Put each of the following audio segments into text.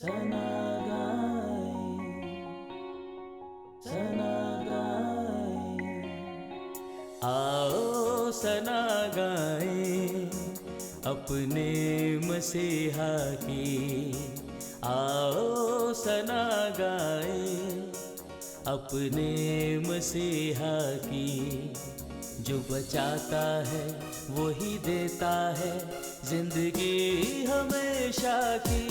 सना गाए, सना गाए, आओ सना गाए अपने मसीहा की, आओ सना गाए अपने मसीहा की, जो बचाता है वही देता है जिंदगी हमेशा की।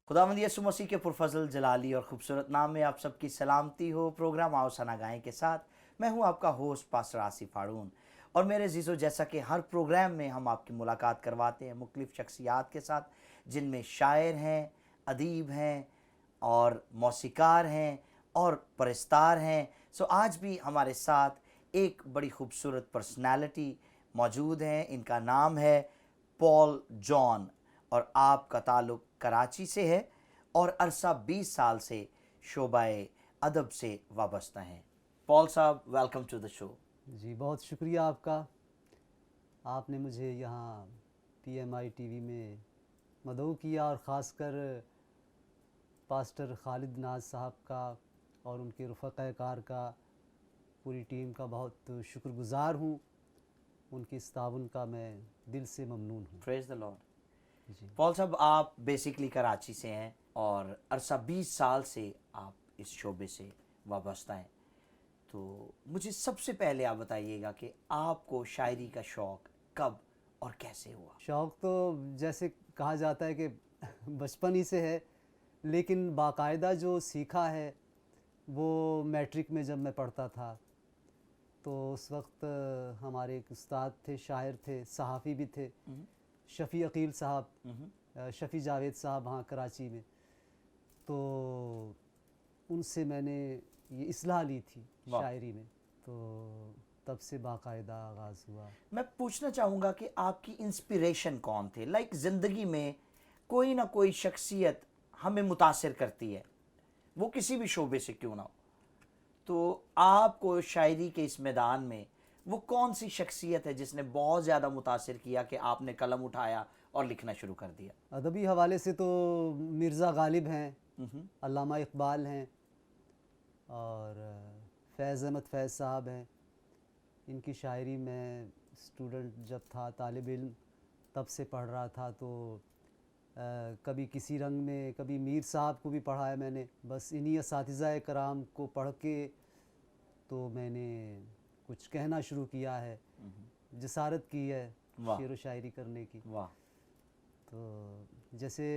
खुदावंद यीशु मसीह के पुरफजल जलाली और खूबसूरत नाम में आप सबकी सलामती हो। प्रोग्राम आओ सना गाएं के साथ मैं हूं आपका होस्ट पास्टर आसिफ हारून। और मेरे जीजो, जैसा कि हर प्रोग्राम में हम आपकी मुलाकात करवाते हैं मुख्तलिफ शख्सियात के साथ, जिनमें शायर हैं, अदीब हैं और मौसीकार हैं और परस्तार हैं। सो आज भी हमारे साथ एक बड़ी खूबसूरत पर्सनालिटी मौजूद हैं। इनका नाम है पॉल जॉन और आपका ताल्लुक़ कराची से है और अरसा 20 साल से शोबाए अदब से वाबस्ता हैं। पॉल साहब, वेलकम टू द शो। जी, बहुत शुक्रिया आपका। आपने मुझे यहाँ PMI TV में मदऊ किया और ख़ासकर पास्टर खालिद नाज साहब का और उनके रफ़क़ाकार का, पूरी टीम का बहुत शुक्रगुज़ार हूँ। उनके इस ताउन का मैं दिल से ममनून हूँ। Praise the Lord. जी, पॉल साहब, आप बेसिकली कराची से हैं और अरसा 20 साल से आप इस शोबे से वाबस्ता हैं। तो मुझे सबसे पहले आप बताइएगा कि आपको शायरी का शौक़ कब और कैसे हुआ? शौक़ तो जैसे कहा जाता है कि बचपन ही से है, लेकिन बाकायदा जो सीखा है वो मैट्रिक में जब मैं पढ़ता था तो उस वक्त हमारे एक उस्ताद थे, शायर थे, सहाफ़ी भी थे, शफ़ी अकील साहब, शफ़ी जावेद साहब, वहाँ कराची में। तो उनसे मैंने ये इस्लाह ली थी शायरी में, तो तब से बाकायदा आगाज़ हुआ। मैं पूछना चाहूँगा कि आपकी इंस्पिरेशन कौन थे? लाइक ज़िंदगी में कोई ना कोई शख्सियत हमें मुतासिर करती है, वो किसी भी शोबे से क्यों ना हो। तो आपको शायरी के इस मैदान में वो कौन सी शख्सियत है जिसने बहुत ज़्यादा मुतासिर किया कि आपने कलम उठाया और लिखना शुरू कर दिया? अदबी हवाले से तो मिर्ज़ा गालिब हैं, अल्लामा इक़बाल हैं और फैज़ अहमद फैज़ साहब हैं। इनकी शायरी में स्टूडेंट जब था, तालिब इल्म तब से पढ़ रहा था, तो कभी किसी रंग में, कभी मीर साहब को भी पढ़ा है मैंने। बस इन्हीं असातिज़ा कराम को पढ़ के तो मैंने कुछ कहना शुरू किया है, जसारत की है शेर व शायरी करने की। वाह। तो जैसे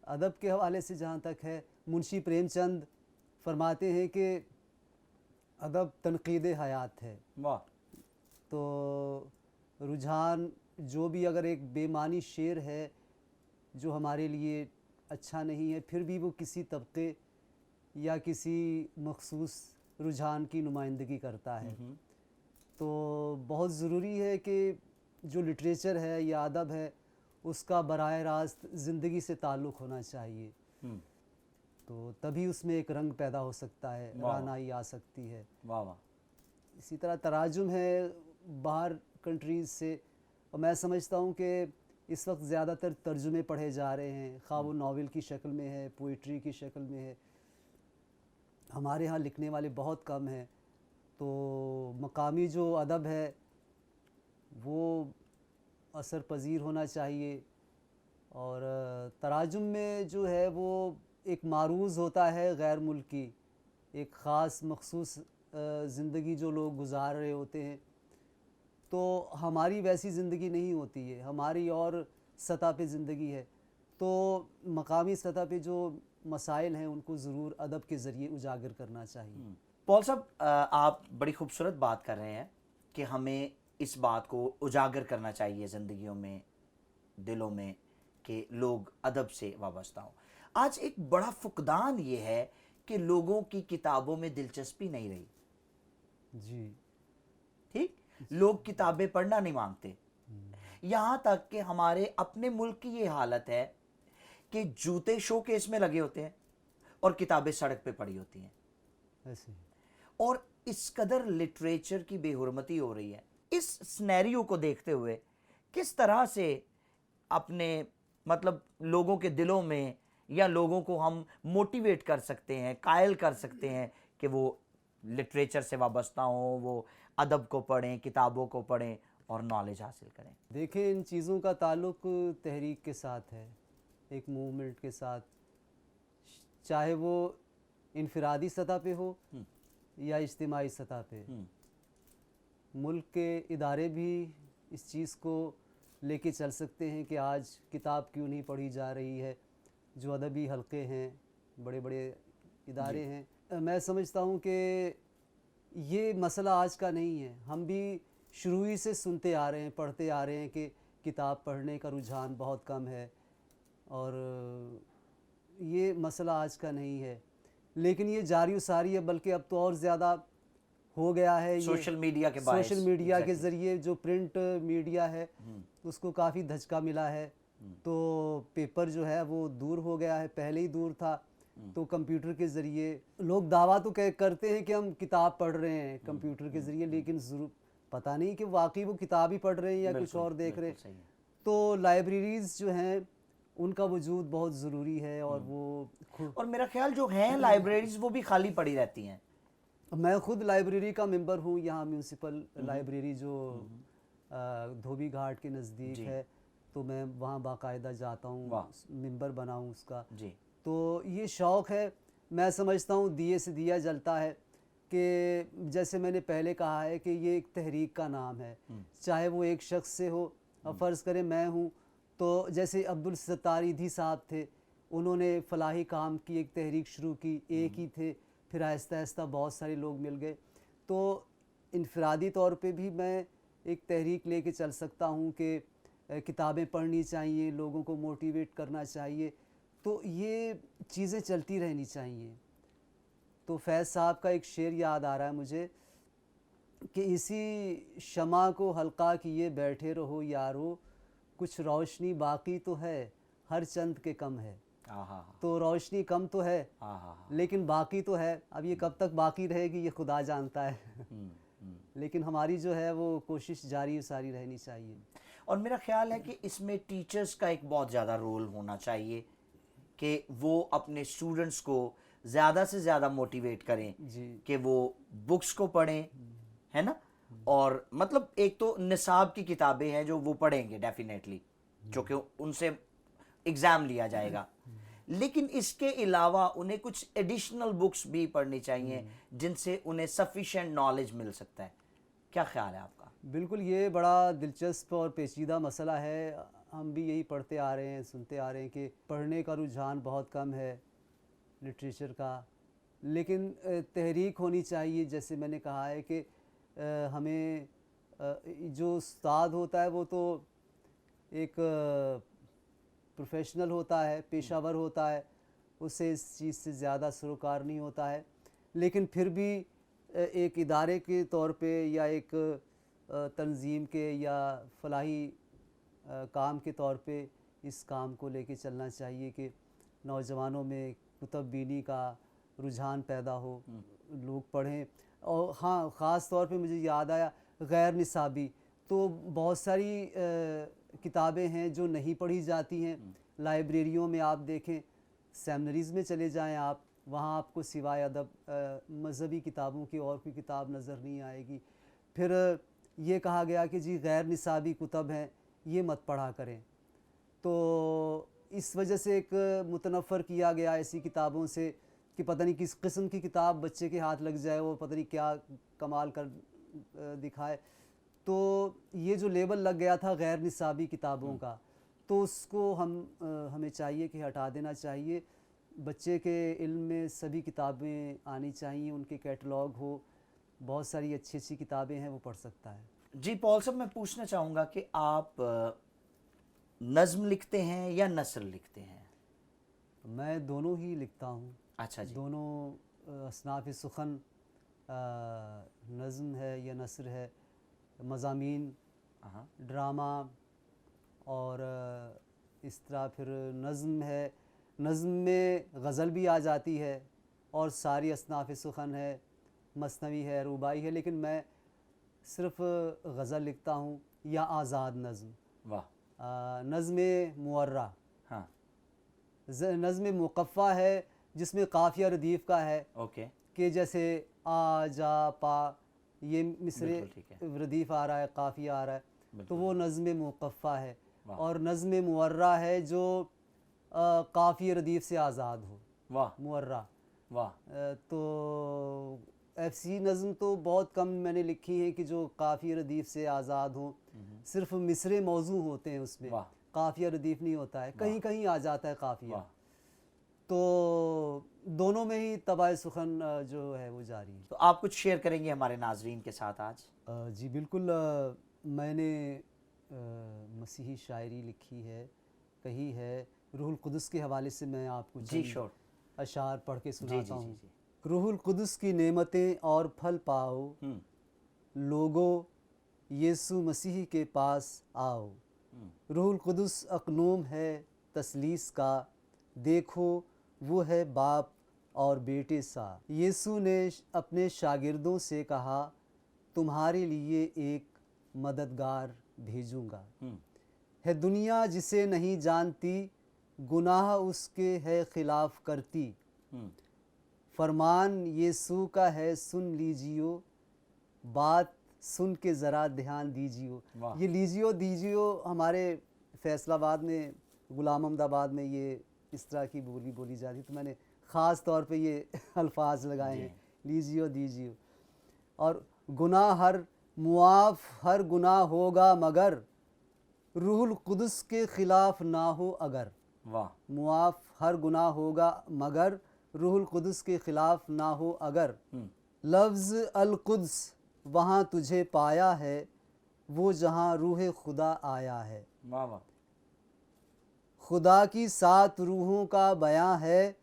अदब के हवाले से जहाँ तक है, मुंशी प्रेमचंद फरमाते हैं कि अदब तनक़ीद हयात है। वाह। तो रुझान जो भी, अगर एक बेमानी शेर है जो हमारे लिए अच्छा नहीं है, फिर भी वो किसी तबके या किसी मखसूस रुझान की नुमाइंदगी करता है। तो बहुत ज़रूरी है कि जो लिटरेचर है या अदब है उसका बराह रास्त ज़िंदगी से ताल्लुक़ होना चाहिए, तो तभी उसमें एक रंग पैदा हो सकता है, रानाई आ सकती है। वाह वाह। इसी तरह तराजुम है बाहर कंट्रीज़ से, और मैं समझता हूँ कि इस वक्त ज़्यादातर तर्जुमे पढ़े जा रहे हैं, खा वो नावल की शक्ल में है, पोइट्री की शक्ल में है। हमारे यहाँ लिखने वाले बहुत कम हैं, तो मकामी जो अदब है वो असर पज़ीर होना चाहिए। और तराजुम में जो है वो एक मारूज़ होता है गैर मुल्की, एक ख़ास मखसूस ज़िंदगी जो लोग गुजार रहे होते हैं, तो हमारी वैसी ज़िंदगी नहीं होती है, हमारी और सतह पे ज़िंदगी है। तो मकामी सतह पे जो मसाइल हैं उनको ज़रूर अदब के ज़रिए उजागर करना चाहिए। पॉल साहब, आप बड़ी खूबसूरत बात कर रहे हैं कि हमें इस बात को उजागर करना चाहिए ज़िंदगियों में, दिलों में, कि लोग अदब से वाबस्ता हों। आज एक बड़ा फुकदान ये है कि लोगों की किताबों में दिलचस्पी नहीं रही। जी, ठीक, लोग किताबें पढ़ना नहीं मांगते। यहाँ तक कि हमारे अपने मुल्क की ये हालत है कि जूते शोकेस में लगे होते हैं और किताबें सड़क पे पड़ी होती हैं। ऐसे ही। और इस कदर लिटरेचर की बेहुरमती हो रही है। इस सिनेरियो को देखते हुए किस तरह से अपने मतलब लोगों के दिलों में یا لوگوں کو ہم موٹیویٹ کر سکتے ہیں, قائل کر سکتے ہیں کہ وہ لٹریچر سے وابستہ ہوں, وہ ادب کو پڑھیں, کتابوں کو پڑھیں اور نالج حاصل کریں؟ دیکھیں ان چیزوں کا تعلق تحریک کے ساتھ ہے, ایک موومنٹ کے ساتھ, چاہے وہ انفرادی سطح پہ ہو یا اجتماعی سطح پہ. ملک کے ادارے بھی اس چیز کو لے کے چل سکتے ہیں کہ آج کتاب کیوں نہیں پڑھی جا رہی ہے. جو ادبی حلقے ہیں, بڑے بڑے ادارے ہیں, میں سمجھتا ہوں کہ یہ مسئلہ آج کا نہیں ہے. ہم بھی شروع ہی سے سنتے آ رہے ہیں, پڑھتے آ رہے ہیں کہ کتاب پڑھنے کا رجحان بہت کم ہے, اور یہ مسئلہ آج کا نہیں ہے. لیکن یہ جاری و ساری ہے, بلکہ اب تو اور زیادہ ہو گیا ہے. سوشل میڈیا کے باعث, سوشل میڈیا کے ذریعے جو پرنٹ میڈیا ہے اس کو کافی دھچکا ملا ہے. تو پیپر جو ہے وہ دور ہو گیا ہے, پہلے ہی دور تھا. تو کمپیوٹر کے ذریعے لوگ دعویٰ تو کرتے ہیں کہ ہم کتاب پڑھ رہے ہیں کمپیوٹر کے ذریعے, لیکن ضرور پتہ نہیں کہ واقعی وہ کتاب ہی پڑھ رہے ہیں یا کچھ اور دیکھ رہے ہیں. تو لائبریریز جو ہیں ان کا وجود بہت ضروری ہے, اور وہ اور میرا خیال جو ہیں لائبریریز وہ بھی خالی پڑی رہتی ہیں. میں خود لائبریری کا ممبر ہوں, یہاں میونسپل لائبریری جو دھوبی گھاٹ کے نزدیک ہے, تو میں وہاں باقاعدہ جاتا ہوں, ممبر بنا ہوں اس کا. تو یہ شوق ہے. میں سمجھتا ہوں دیے سے دیا جلتا ہے, کہ جیسے میں نے پہلے کہا ہے کہ یہ ایک تحریک کا نام ہے, چاہے وہ ایک شخص سے ہو. اب فرض کریں میں ہوں, تو جیسے عبدالستار ایدھی صاحب تھے, انہوں نے فلاحی کام کی ایک تحریک شروع کی, ایک ہی تھے, پھر آہستہ آہستہ بہت سارے لوگ مل گئے. تو انفرادی طور پہ بھی میں ایک تحریک لے کے چل سکتا ہوں کہ کتابیں پڑھنی چاہیے, لوگوں کو موٹیویٹ کرنا چاہیے. تو یہ چیزیں چلتی رہنی چاہیے. تو فیض صاحب کا ایک شعر یاد آ رہا ہے مجھے کہ اسی شمع کو حلقہ کیے بیٹھے رہو یارو, کچھ روشنی باقی تو ہے ہر چند کے کم ہے. تو روشنی کم تو ہے لیکن باقی تو ہے. اب یہ کب تک باقی رہے گی یہ خدا جانتا ہے, لیکن ہماری جو ہے وہ کوشش جاری ساری رہنی چاہیے. اور میرا خیال ہے کہ اس میں ٹیچرز کا ایک بہت زیادہ رول ہونا چاہیے کہ وہ اپنے اسٹوڈنٹس کو زیادہ سے زیادہ موٹیویٹ کریں کہ وہ بکس کو پڑھیں, ہے نا. اور مطلب ایک تو نصاب کی کتابیں ہیں جو وہ پڑھیں گے ڈیفینیٹلی, جو کہ ان سے ایگزام لیا جائے گا, لیکن اس کے علاوہ انہیں کچھ ایڈیشنل بکس بھی پڑھنی چاہیے جن سے انہیں سفیشینٹ نالج مل سکتا ہے. کیا خیال ہے آپ کا؟ بالکل, یہ بڑا دلچسپ اور پیچیدہ مسئلہ ہے. ہم بھی یہی پڑھتے آ رہے ہیں, سنتے آ رہے ہیں کہ پڑھنے کا رجحان بہت کم ہے لٹریچر کا, لیکن تحریک ہونی چاہیے. جیسے میں نے کہا ہے کہ ہمیں جو استاد ہوتا ہے وہ تو ایک پروفیشنل ہوتا ہے, پیشہ ور ہوتا ہے, اس سے اس چیز سے زیادہ سروکار نہیں ہوتا ہے. لیکن پھر بھی ایک ادارے کے طور پہ یا ایک تنظیم کے یا فلاحی کام کے طور پہ اس کام کو لے کے چلنا چاہیے کہ نوجوانوں میں کتب بینی کا رجحان پیدا ہو, لوگ پڑھیں. اور ہاں, خاص طور پہ مجھے یاد آیا غیر نصابی, تو بہت ساری کتابیں ہیں جو نہیں پڑھی جاتی ہیں. لائبریریوں میں آپ دیکھیں, سیمنریز میں چلے جائیں آپ, وہاں آپ کو سوائے ادب مذہبی کتابوں کی اور کوئی کتاب نظر نہیں آئے گی. پھر یہ کہا گیا کہ جی غیر نصابی کتب ہیں یہ مت پڑھا کریں, تو اس وجہ سے ایک متنفر کیا گیا ایسی کتابوں سے کہ پتہ نہیں کس قسم کی کتاب بچے کے ہاتھ لگ جائے وہ پتہ نہیں کیا کمال کر دکھائے. تو یہ جو لیبل لگ گیا تھا غیر نصابی کتابوں کا, تو اس کو ہمیں چاہیے کہ ہٹا دینا چاہیے. بچے کے علم میں سبھی کتابیں آنی چاہیے, ان کے کیٹلاگ ہو, بہت ساری اچھی اچھی کتابیں ہیں وہ پڑھ سکتا ہے. جی پال صاحب, میں پوچھنا چاہوں گا کہ آپ نظم لکھتے ہیں یا نثر لکھتے ہیں؟ میں دونوں ہی لکھتا ہوں. اچھا جی. دونوں اصناف سخن, نظم ہے یا نثر ہے, مضامین, ڈرامہ, اور اس طرح پھر نظم ہے. نظم میں غزل بھی آ جاتی ہے اور ساری اصناف سخن ہے, مثنوی ہے, رباعی ہے, لیکن میں صرف غزل لکھتا ہوں یا آزاد نظم. واہ. نظم مورہ, ہاں, नज़्म मुक़फ़्फ़ा है जिसमें काफ़िया रदीफ़ का है ओके, कि जैसे आ जा पा, ये मिसरे बिल्कुल ठीक है। रदीफ़ आ रहा है, काफ़िया आ रहा है, तो बिल्कुल। वो नज़्म मुक़फ़्फ़ा है। वाह। और नज़्म मुअर्रा है जो काफ़िया रदीफ़ से आज़ाद हो, वाह मुअर्रा। वाह, तो ऐसी नज़्म तो बहुत कम मैंने लिखी हैं कि जो काफ़िया रदीफ़ से आज़ाद हों, सिर्फ़ मिसरे मौजू होते हैं उसमें, वाह काफ़िया रदीफ़ नहीं होता है, कहीं कहीं आ जाता है काफ़िया। वाह। तो दोनों में ही तबाह सुखन जो है वो जारी है। तो आप कुछ शेयर करेंगे हमारे नाजरीन के साथ आज? जी बिल्कुल, मैंने मसीही शायरी लिखी है, कही है, रूहुल कुदस के हवाले से मैं आपको जी चंद श्योर। अशार पढ़ के जी सुनाता जी जी हूँ। जी। रूहुल कुदस की नेमतें और फल पाओ, लोगों यीशु मसीह के पास आओ। रूहुल कुदस अकनूम है तसलीस का, देखो वो है बाप और बेटे सा। यीशु ने अपने शागिर्दों से कहा, तुम्हारे लिए एक मददगार भेजूंगा। है दुनिया जिसे नहीं जानती, गुनाह उसके है खिलाफ करती। फरमान यीशु का है सुन लीजियो, बात सुन के ज़रा ध्यान दीजियो। वाह। ये लीजियो दीजियो हमारे फैसलाबाद में, गुलाम अहमदाबाद में ये इस तरह की बोली बोली जाती, तो मैंने ख़ास तौर पे ये अल्फाज लगाए हैं, लीजियो दीजियो। और गुनाह हर मुआफ़ हर गुनाह होगा मगर, रूहुल कुदस के ख़िलाफ़ ना हो अगर। वाह मुआफ़ हर गुनाह होगा मगर, रूहुल कुदस के ख़िलाफ़ ना हो अगर। लफ्ज़ अल कुद्स वहाँ तुझे पाया है, वो जहाँ रूह खुदा आया है। वाह वाह। खुदा की 7 रूहों का बयां है,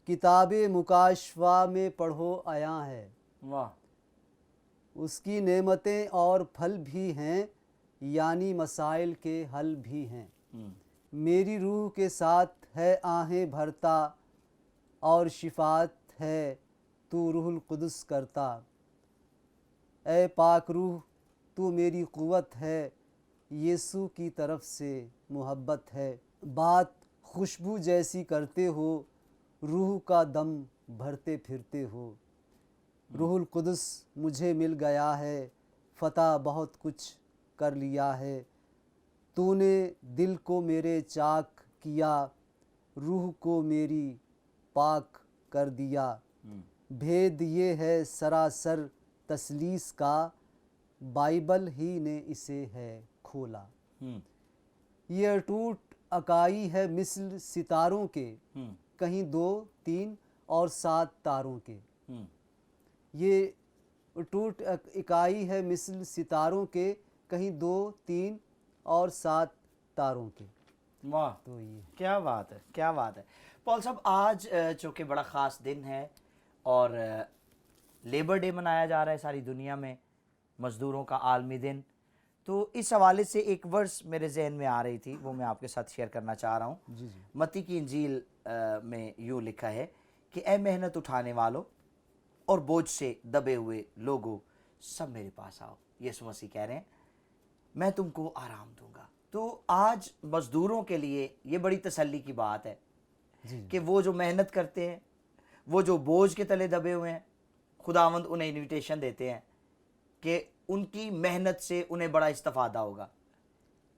किताबे मुकाशवा में पढ़ो आया है। वाह उसकी नेमतें और फल भी हैं, यानी मसाइल के हल भी हैं। मेरी रूह के साथ है आहें भरता, और शिफात है तू रूहुल कुदस करता। ए पाक रूह तू मेरी क़ुव्वत है, यीशु की तरफ से मोहब्बत है। बात खुशबू जैसी करते हो, रूह का दम भरते फिरते हो। रूहुल कुदस मुझे मिल गया है, फ़तह बहुत कुछ कर लिया है। तूने दिल को मेरे चाक किया, रूह को मेरी पाक कर दिया। भेद ये है सरासर तसलीस का, बाइबल ही ने इसे है खोला। ये अटूट अकाई है मिस्ल सितारों के, कहीं 2 3 और 7 तारों के। ये अटूट इकाई है मिस्ल सितारों के, कहीं 2 3 और 7 तारों के। वाह, तो ये क्या बात है, क्या बात है। पॉल साहब, आज चूँकि बड़ा ख़ास दिन है और लेबर डे मनाया जा रहा है सारी दुनिया में, मज़दूरों का आलमी दिन, तो इस हवाले से एक वर्स मेरे जहन में आ रही थी, वो मैं आपके साथ शेयर करना चाह रहा हूँ। जी जी मत्ती की इंजील में यूँ लिखा है कि ए मेहनत उठाने वालों और बोझ से दबे हुए लोगों, सब मेरे पास आओ। यीशु मसीह कह रहे हैं, मैं तुमको आराम दूंगा। तो आज मज़दूरों के लिए ये बड़ी तसल्ली की बात है कि वो जो मेहनत करते हैं, वो जो बोझ के तले दबे हुए हैं, खुदावंद उन्हें इनविटेशन देते हैं कि उनकी मेहनत से उन्हें बड़ा इस्तिफादा होगा।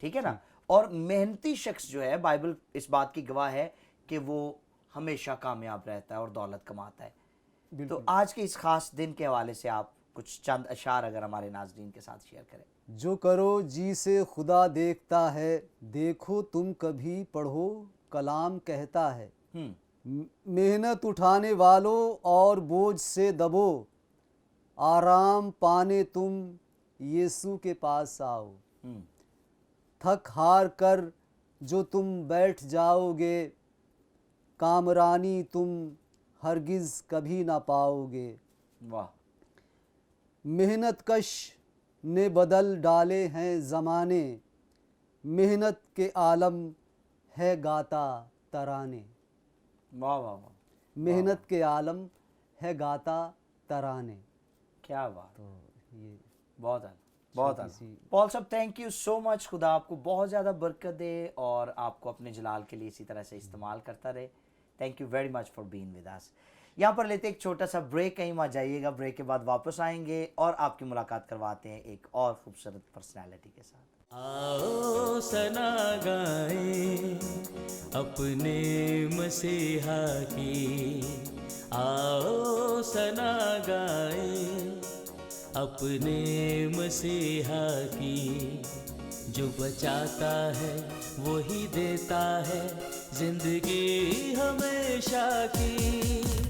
ठीक है ना? और मेहनती शख्स जो है, बाइबल इस बात की गवाह है कि वो हमेशा कामयाब रहता है और दौलत कमाता है। तो आज के इस खास दिन के हवाले से आप कुछ चंद अशार अगर हमारे नाज़रीन के साथ शेयर करें। जो करो जी से खुदा देखता है, देखो तुम कभी पढ़ो कलाम कहता है। मेहनत उठाने वालों और बोझ से दबो, आराम पाने तुम यीशु के पास आओ। थक हार कर जो तुम बैठ जाओगे, कामरानी तुम हरगिज़ कभी ना पाओगे। वाह। मेहनत कश ने बदल डाले हैं ज़माने, मेहनत के आलम है गाता तराने। वाह वाह वाह, मेहनत के आलम है गाता तराने। क्या बात। तो ये बहुत है। बहुत छोटी आला। सी पॉल साहब थैंक यू सो मच, खुदा आपको बहुत ज़्यादा बरकत दे और आपको अपने जलाल के लिए इसी तरह से इस्तेमाल करता रहे। Thank you very much for being with us. यहाँ पर लेते एक छोटा सा ब्रेक, कहीं मत जाइएगा, ब्रेक के बाद वापस आएंगे और आपकी मुलाकात करवाते हैं एक और खूबसूरत पर्सनैलिटी के साथ। आओ सना गाएं अपने मसीहा की, आओ सना गाएं अपने मसीहा की। जो बचाता है वही देता है जिंदगी हमेशा की।